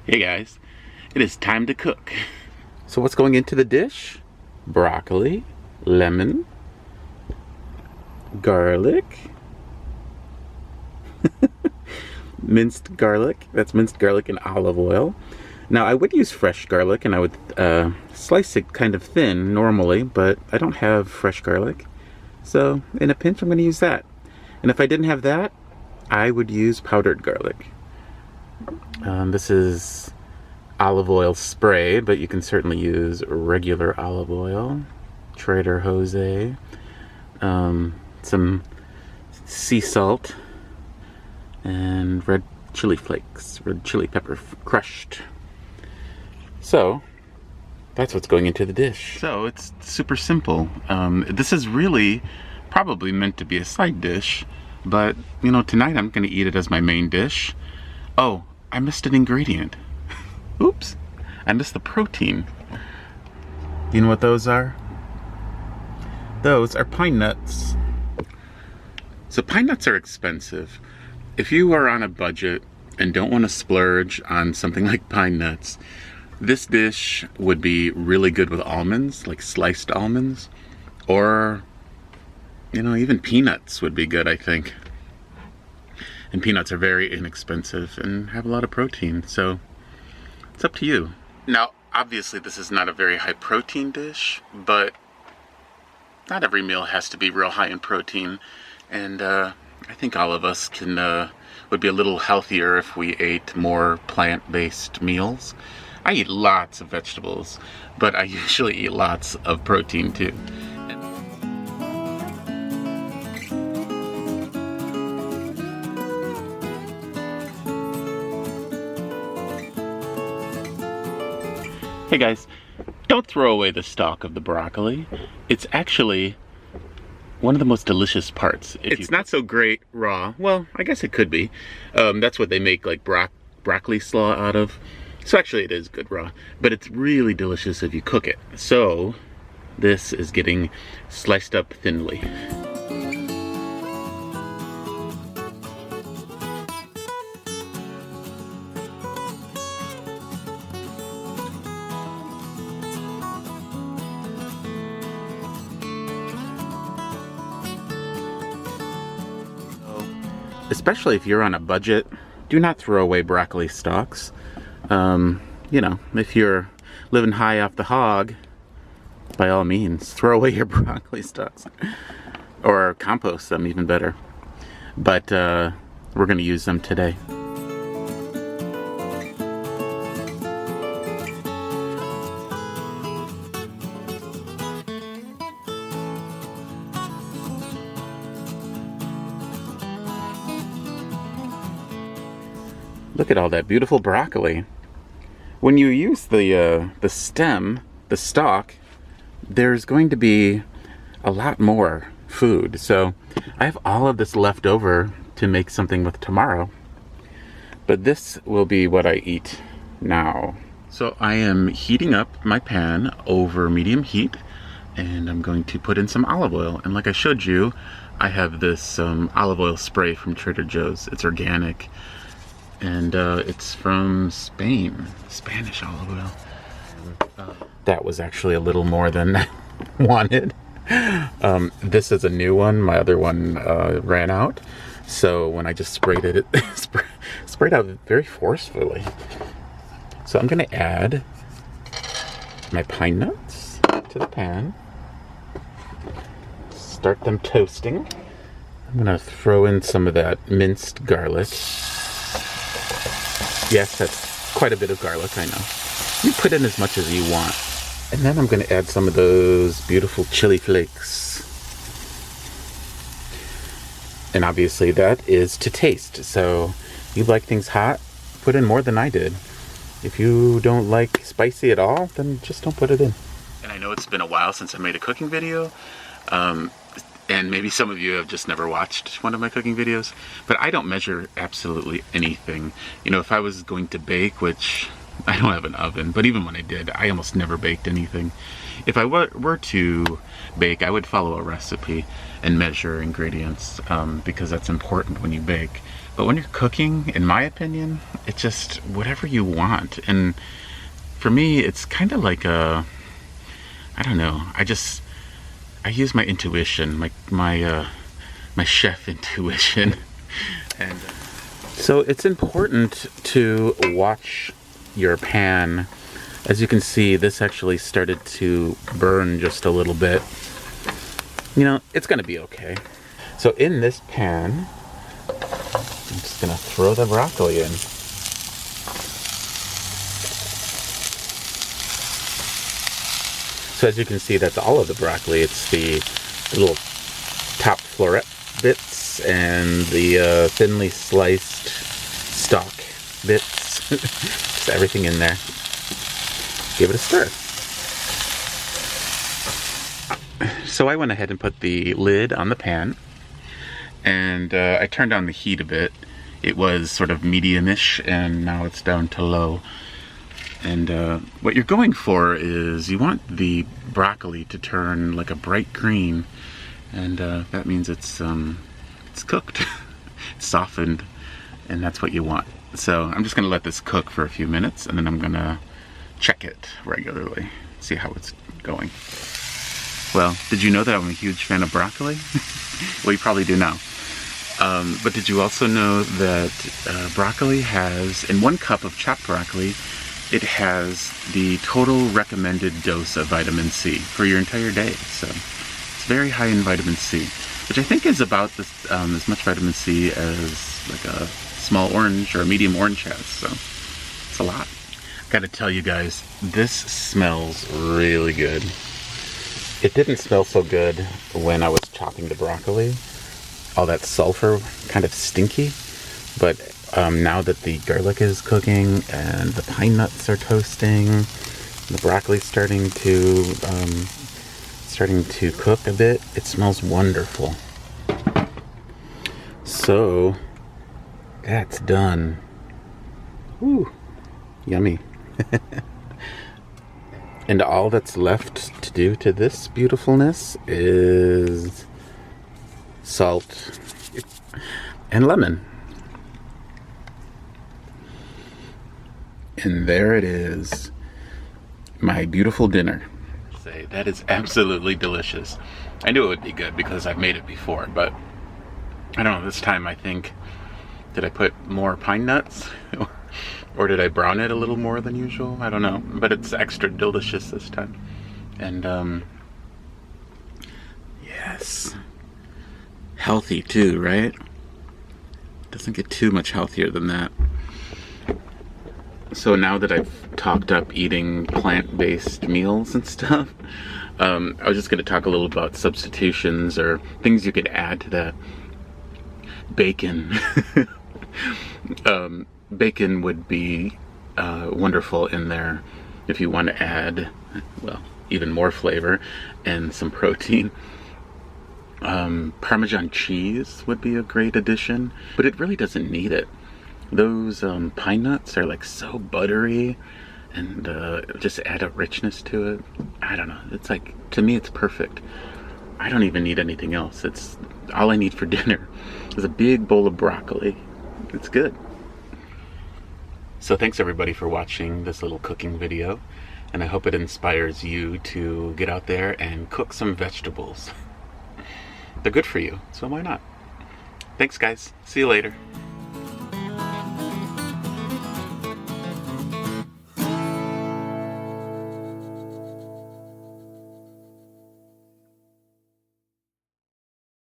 Hey guys, it is time to cook. So what's going into the dish? Broccoli, lemon, garlic, minced garlic. That's minced garlic and olive oil. Now I would use fresh garlic and I would slice it kind of thin normally, but I don't have fresh garlic. So in a pinch I'm going to use that. And if I didn't have that, I would use powdered garlic. This is olive oil spray, but you can certainly use regular olive oil. Trader Jose. Some sea salt and red chili flakes, red chili pepper crushed. So that's what's going into the dish. So it's super simple. This is really probably meant to be a side dish, but you know, tonight I'm going to eat it as my main dish. Oh, I missed an ingredient. Oops, I missed the protein. You know what those are? Those are pine nuts. So pine nuts are expensive. If you are on a budget and don't want to splurge on something like pine nuts, this dish would be really good with almonds, like sliced almonds, or, you know, even peanuts would be good, I think. And peanuts are very inexpensive and have a lot of protein, so it's up to you. Now, obviously this is not a very high protein dish, but not every meal has to be real high in protein. And I think all of us would be a little healthier if we ate more plant-based meals. I eat lots of vegetables, but I usually eat lots of protein too. Hey guys, don't throw away the stalk of the broccoli. It's actually one of the most delicious parts. It's not so great raw. Well, I guess it could be. That's what they make like broccoli slaw out of. So actually it is good raw, but it's really delicious if you cook it. So this is getting sliced up thinly. Especially if you're on a budget, do not throw away broccoli stalks. You know, if you're living high off the hog, by all means, throw away your broccoli stalks. Or compost them, even better. But we're going to use them today. Look at all that beautiful broccoli. When you use the stem, the stalk, there's going to be a lot more food. So I have all of this left over to make something with tomorrow. But this will be what I eat now. So I am heating up my pan over medium heat, and I'm going to put in some olive oil. And like I showed you, I have this olive oil spray from Trader Joe's. It's organic. And it's from Spain, Spanish olive oil. That was actually a little more than I wanted. This is a new one. My other one ran out. So when I just sprayed it, it sprayed out very forcefully. So I'm going to add my pine nuts to the pan. Start them toasting. I'm going to throw in some of that minced garlic. Yes, that's quite a bit of garlic, I know. You put in as much as you want. And then I'm going to add some of those beautiful chili flakes. And obviously that is to taste. So you like things hot, put in more than I did. If you don't like spicy at all, then just don't put it in. And I know it's been a while since I made a cooking video. And maybe some of you have just never watched one of my cooking videos, but I don't measure absolutely anything. You know, if I was going to bake, which I don't have an oven, but even when I did, I almost never baked anything. If I were to bake, I would follow a recipe and measure ingredients, because that's important when you bake. But when you're cooking, in my opinion, it's just whatever you want. And for me, it's kind of like I don't know, I use my intuition, my chef intuition. And so it's important to watch your pan. As you can see, this actually started to burn just a little bit. You know, it's gonna be okay. So in this pan, I'm just gonna throw the broccoli in. So as you can see, that's all of the broccoli. It's the little top floret bits and the thinly sliced stalk bits. Just everything in there. Give it a stir. So I went ahead and put the lid on the pan, and I turned down the heat a bit. It was sort of medium-ish, and now it's down to low. And what you're going for is you want the broccoli to turn like a bright green, and that means it's cooked, it's softened, and that's what you want. So I'm just gonna let this cook for a few minutes, and then I'm gonna check it regularly, see how it's going. Well, did you know that I'm a huge fan of broccoli? Well, you probably do now. But did you also know that broccoli has, in 1 cup of chopped broccoli, it has the total recommended dose of vitamin C for your entire day. So it's very high in vitamin C, which I think is about as much vitamin C as like a small orange or a medium orange has. So it's a lot. Gotta tell you guys, this smells really good. It didn't smell so good when I was chopping the broccoli. All that sulfur, kind of stinky, but now that the garlic is cooking and the pine nuts are toasting, the broccoli's starting to cook a bit, it smells wonderful. So that's done. Woo, yummy. And all that's left to do to this beautifulness is salt and lemon. And there it is, my beautiful dinner. Say, that is absolutely delicious. I knew it would be good because I've made it before, but I don't know, this time I think, did I put more pine nuts? Or did I brown it a little more than usual? I don't know, but it's extra delicious this time. And yes, healthy too, right? Doesn't get too much healthier than that. So now that I've talked up eating plant-based meals and stuff, I was just going to talk a little about substitutions or things you could add to that. Bacon. Bacon would be wonderful in there if you want to add, well, even more flavor and some protein. Parmesan cheese would be a great addition, but it really doesn't need it. Those pine nuts are like so buttery, and just add a richness to it. I don't know, it's like, to me it's perfect. I don't even need anything else. It's all I need for dinner is a big bowl of broccoli. It's good. So thanks everybody for watching this little cooking video, and I hope it inspires you to get out there and cook some vegetables. They're good for you, so why not? Thanks guys, see you later.